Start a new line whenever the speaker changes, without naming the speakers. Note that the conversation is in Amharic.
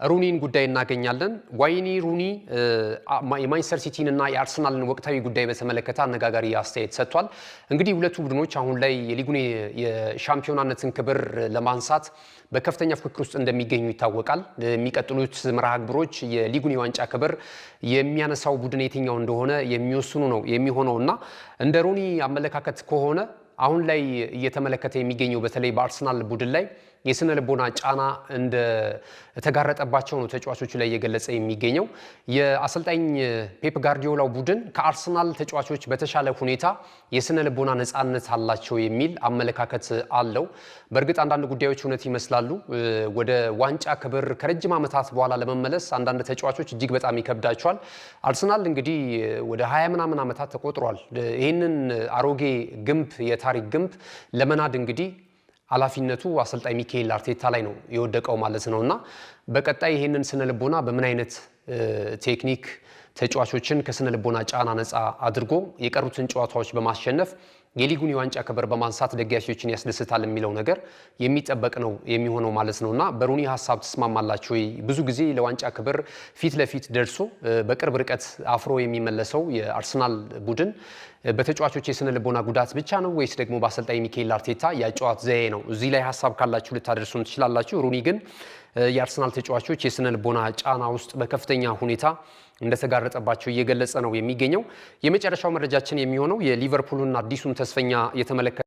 ሩኒን ጉዳይ እናገኛለን። ዋይኒ ሩኒ የማንቸስተር ሲቲን እና የአርሰናልን ወቅታዊ ጉዳይ በተመለከተ አነጋጋሪ አስተያየት ሰጥቷል። እንግዲህ ሁለቱ ቡድኖች አሁን ላይ የሊጉን የሻምፒዮናነትን ክብር ለማንሳት በከፍተኛ ፉክክር ውስጥ እንደሚገኙ ይታወቃል። የሚቀጥሉት መርሃ ግብሮች የሊጉን የዋንጫ ክብር የሚያነሳው ቡድን የትኛው እንደሆነ የሚወስኑ ነው የሚሆነውና እንደ ሩኒ አመለካከት ከሆነ አሁን ላይ እየተመለከተ የሚገኘው በተለይ በአርሰናል ቡድን ላይ የስነ ልቦና ጫና እንደ ተጋረጠባቸው ነው ተጫዋቾቹ ላይ እየገለጸ የሚገኘው። የአሰልጣኝ ፔፕ ጋርዲዮላው ቡድን ከአርሰናል ተጫዋቾች በተሻለ ሁኔታ የስነ ልቦና ነፃነት አላቸው የሚል አመለካከት አለው። በእርግጥ አንዳንድ ጉዳዮች እውነት ይመስላሉ። ወደ ዋንጫ ክብር ከረጅም ዓመታት በኋላ ለመመለስ አንዳንድ ተጫዋቾች እጅግ በጣም ይከብዳቸዋል። አርሰናል እንግዲህ ወደ 20 ምናምን ዓመታት ተቆጥሯል። ይህንን አሮጌ ግንብ የታሪክ ግንብ ለመናድ እንግዲህ ኃላፊነቱ አሰልጣኝ ሚካኤል አርቴታ ላይ ነው የወደቀው ማለት ነውና በቀጣይ ይሄንን ስነ ልቦና በምን አይነት ቴክኒክ ተጫዋቾችን ከስነ ልቦና ጫና ነፃ አድርጎ የቀሩትን ጨዋታዎች በማሸነፍ የሊጉን የዋንጫ ክብር በማንሳት ደጋፊዎችን ያስደስታል የሚለው ነገር የሚጠበቅ ነው የሚሆነው ማለት ነውና በሩኒ ሐሳብ ተስማማላችሁ? ብዙ ጊዜ ለዋንጫ ክብር ፊት ለፊት ደርሶ በቅርብ ርቀት አፍሮ የሚመለሰው የአርሰናል ቡድን በተጫዋቾች የስነ ልቦና ጉዳት ብቻ ነው ወይስ ደግሞ በአሰልጣኝ ሚካኤል አርቴታ ያጫዋት ዘዬ ነው? እዚህ ላይ ሐሳብ ካላችሁ ልታደርሱን ትችላላችሁ። ሩኒ ግን የአርሰናል ተጫዋቾች የስነ ልቦና ጫና ውስጥ በከፍተኛ ሁኔታ እንደተጋረጠባቸው እየገለጸ ነው የሚገኘው። የመጨረሻው መረጃችን የሚሆነው የሊቨርፑልን አዲሱን ተስፈኛ የተመለከተ